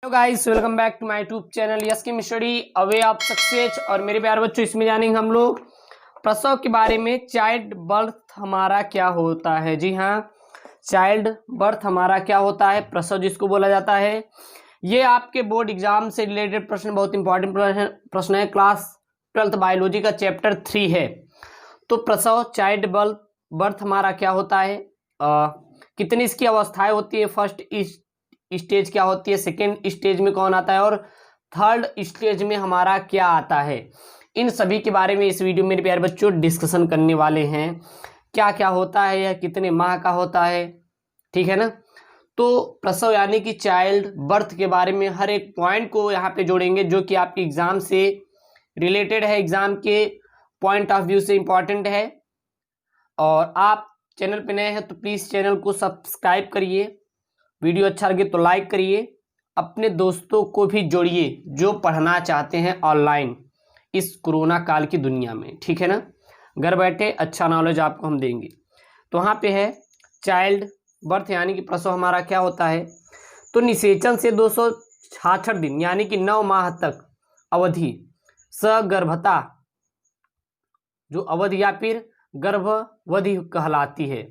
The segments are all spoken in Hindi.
Hello guys, welcome back to my YouTube channel yes came study away of success. और मेरे प्यारे बच्चों, इसमें जानेंगे हम लोग प्रसव के बारे में। चाइल्ड बर्थ हमारा क्या होता है? जी हाँ, चाइल्ड बर्थ हमारा क्या होता है, प्रसव जिसको बोला जाता है। ये आपके बोर्ड एग्जाम से रिलेटेड प्रश्न, बहुत इंपॉर्टेंट प्रश्न है। क्लास 12th बायोलॉजी का चैप्टर 3 है। तो प्रसव चाइल्ड बर्थ हमारा क्या होता है, कितनी इसकी अवस्थाएं होती है, फर्स्ट स्टेज क्या होती है, सेकेंड स्टेज में कौन आता है और थर्ड स्टेज में हमारा क्या आता है, इन सभी के बारे में इस वीडियो में मेरे प्यारे बच्चों डिस्कशन करने वाले हैं। क्या क्या होता है, यह कितने माह का होता है, ठीक है ना। तो प्रसव यानी कि चाइल्ड बर्थ के बारे में हर एक पॉइंट को यहाँ पे जोड़ेंगे जो कि आपके एग्जाम से रिलेटेड है, एग्जाम के पॉइंट ऑफ व्यू से इंपॉर्टेंट है। और आप चैनल पे नए हैं तो प्लीज़ चैनल को सब्सक्राइब करिए, वीडियो अच्छा लगे तो लाइक करिए, अपने दोस्तों को भी जोड़िए जो पढ़ना चाहते हैं ऑनलाइन इस कोरोना काल की दुनिया में, ठीक है ना। घर बैठे अच्छा नॉलेज आपको हम देंगे। तो वहाँ पे है चाइल्ड बर्थ यानी कि प्रसव हमारा क्या होता है। तो निषेचन से 266 दिन यानी कि 9 माह तक अवधि सगर्भता, जो अवधि या फिर गर्भावधि कहलाती है।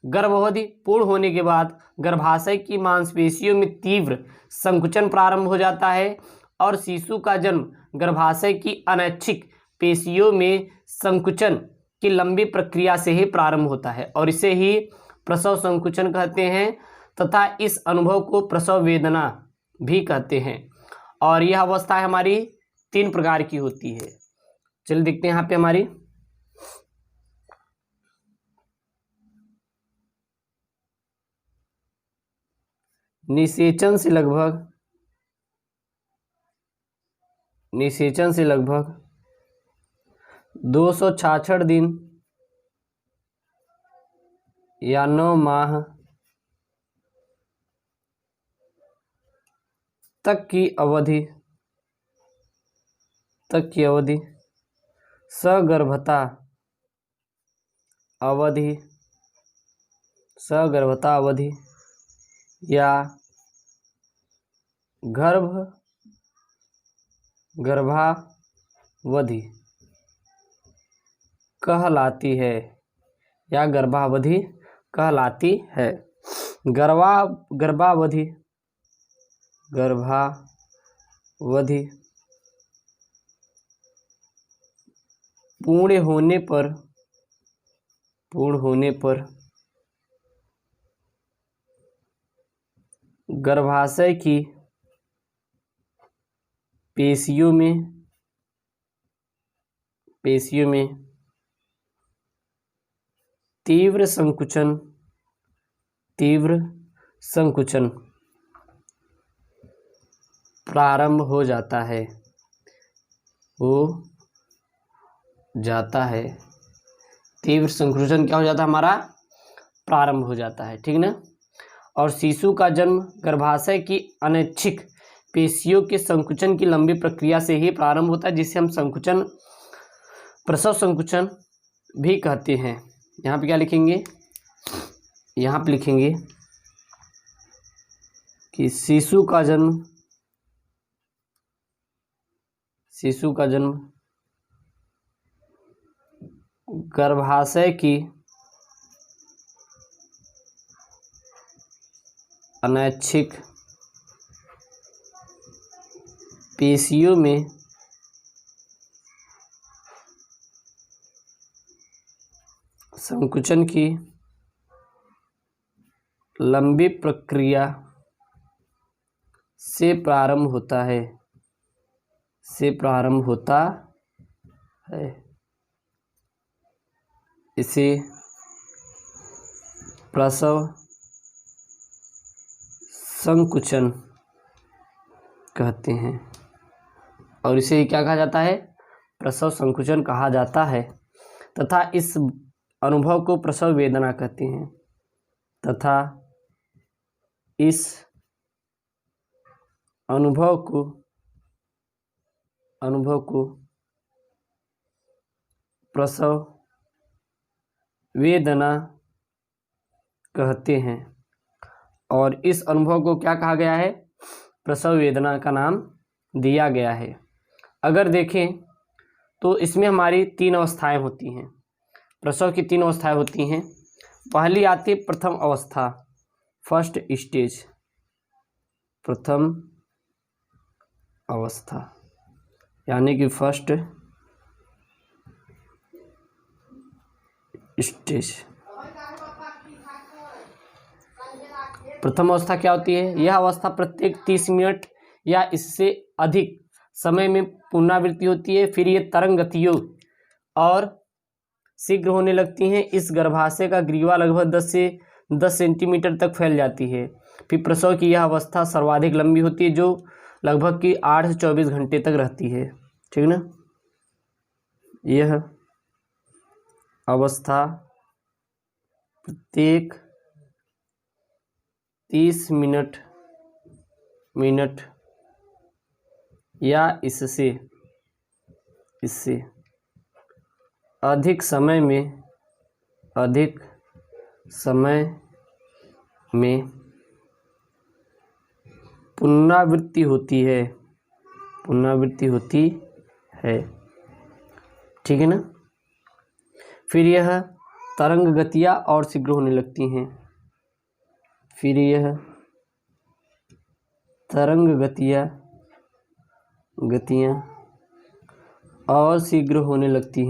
गर्भावधि पूर्ण होने के बाद गर्भाशय की मांसपेशियों में तीव्र संकुचन प्रारंभ हो जाता है और शिशु का जन्म गर्भाशय की अनैच्छिक पेशियों में संकुचन की लंबी प्रक्रिया से ही प्रारंभ होता है और इसे ही प्रसव संकुचन कहते हैं तथा इस अनुभव को प्रसव वेदना भी कहते हैं। और यह अवस्था हमारी 3 प्रकार की होती है। चलिए देखते हैं यहाँ पे हमारी निषेचन से लगभग 266 दिन या 9 माह तक की अवधि सगर्भता अवधि या गर्भावधि कहलाती है गर्भावधि पूर्ण होने पर गर्भाशय की पेशियों में तीव्र संकुचन प्रारंभ हो जाता है तीव्र संकुचन क्या हो जाता है हमारा, प्रारंभ हो जाता है, ठीक ना। और शिशु का जन्म गर्भाशय की अनैच्छिक पेशियों के संकुचन की लंबी प्रक्रिया से ही प्रारंभ होता है, जिसे हम प्रसव संकुचन भी कहते हैं। यहाँ पे क्या लिखेंगे, यहाँ पे लिखेंगे कि शिशु का जन्म गर्भाशय की अनैच्छिक पेशियों में संकुचन की लंबी प्रक्रिया से प्रारंभ होता है इसे प्रसव संकुचन कहते हैं और इसे क्या कहा जाता है, प्रसव संकुचन कहा जाता है। तथा इस अनुभव को प्रसव वेदना कहते हैं तथा इस अनुभव को प्रसव वेदना कहते हैं। और इस अनुभव को क्या कहा गया है, प्रसव वेदना का नाम दिया गया है। अगर देखें तो इसमें हमारी 3 अवस्थाएं होती हैं। प्रसव की 3 अवस्थाएं होती हैं। पहली आती है प्रथम अवस्था, फर्स्ट स्टेज, प्रथम अवस्था, यानी कि फर्स्ट स्टेज। प्रथम अवस्था क्या होती है? यह अवस्था प्रत्येक 30 मिनट या इससे अधिक समय में पुनरावृत्ति होती है। फिर ये तरंग गतियों और शीघ्र होने लगती हैं। इस गर्भाशय का ग्रीवा लगभग 10 सेंटीमीटर तक फैल जाती है। फिर प्रसव की यह अवस्था सर्वाधिक लंबी होती है, जो लगभग की 8 से 24 घंटे तक रहती है। ठीक ना? यह अवस्था प्रत्येक 30 मिनट या इससे अधिक समय में पुनरावृत्ति होती है। ठीक है ना? फिर यह तरंग गतियाँ और शीघ्र होने लगती हैं। फिर यह तरंग गतियाँ और शीघ्र होने लगती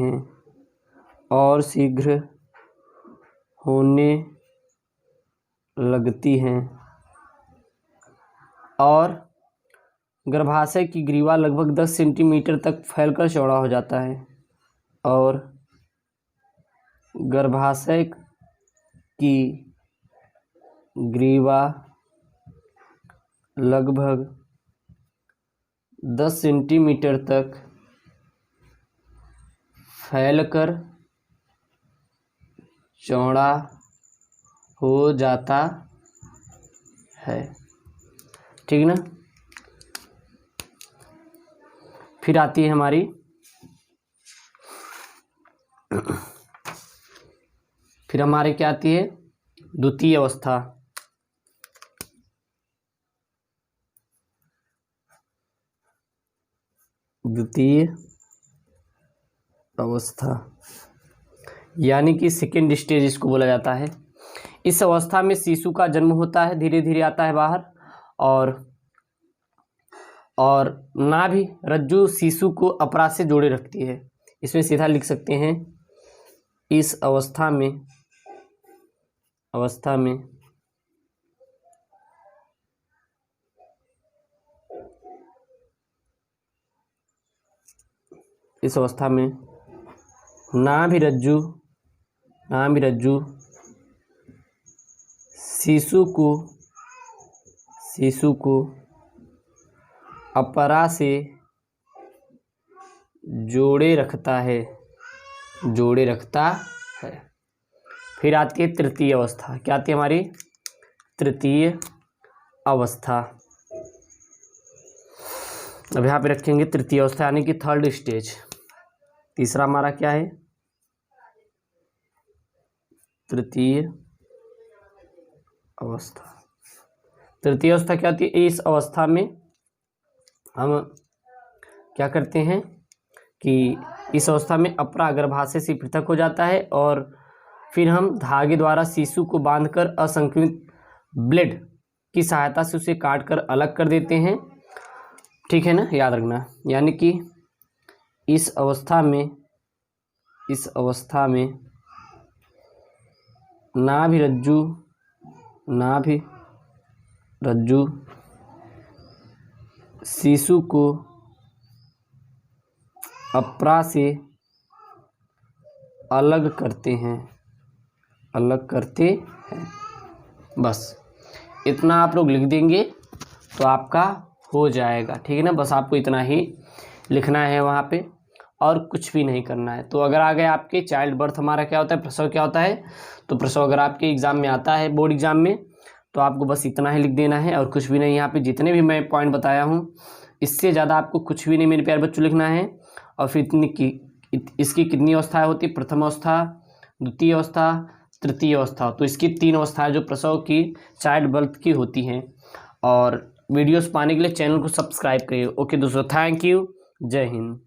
हैं और गर्भाशय की ग्रीवा लगभग 10 सेंटीमीटर तक फैलकर चौड़ा हो जाता है। और गर्भाशय की ग्रीवा लगभग 10 सेंटीमीटर तक फैलकर चौड़ा हो जाता है। ठीक ना? फिर आती है हमारी क्या आती है? द्वितीय अवस्था। द्वितीय अवस्था यानी कि सेकेंड स्टेज इसको बोला जाता है। इस अवस्था में शिशु का जन्म होता है, धीरे धीरे आता है बाहर, और नाभि रज्जु शिशु को अपरा से जोड़े रखती है। इसमें सीधा लिख सकते हैं, इस अवस्था में नाभि रज्जु शिशु को अपरा से जोड़े रखता है। फिर आती है तृतीय अवस्था। क्या आती है हमारी? तृतीय अवस्था। अब यहाँ पे रखेंगे तृतीय अवस्था यानी कि थर्ड स्टेज। तीसरा हमारा क्या है? तृतीय अवस्था। तृतीय अवस्था क्या होती है? इस अवस्था में हम क्या करते हैं कि इस अवस्था में अपरा गर्भाशय से पृथक हो जाता है और फिर हम धागे द्वारा शिशु को बांधकर असंक्रमित ब्लेड की सहायता से उसे काटकर अलग कर देते हैं। ठीक है ना? याद रखना। यानी कि इस अवस्था में नाभि रज्जु शिशु को अपरा से अलग करते हैं। बस इतना आप लोग लिख देंगे तो आपका हो जाएगा। ठीक है ना? बस आपको इतना ही लिखना है वहाँ पे और कुछ भी नहीं करना है। तो अगर आ गए आपके चाइल्ड बर्थ हमारा क्या होता है, प्रसव क्या होता है, तो प्रसव अगर आपके एग्ज़ाम में आता है, बोर्ड एग्ज़ाम में, तो आपको बस इतना ही लिख देना है और कुछ भी नहीं। यहाँ पे जितने भी मैं पॉइंट बताया हूँ इससे ज़्यादा आपको कुछ भी नहीं मेरे प्यारे बच्चों लिखना है। और फिर इसकी कितनी अवस्थाएँ होती? प्रथम अवस्था, द्वितीय अवस्था, तृतीय अवस्था। तो इसकी 3 अवस्थाएँ जो प्रसव की चाइल्ड बर्थ की होती हैं। और वीडियोस पाने के लिए चैनल को सब्सक्राइब करिए। ओके दोस्तों, थैंक यू, जय हिंद।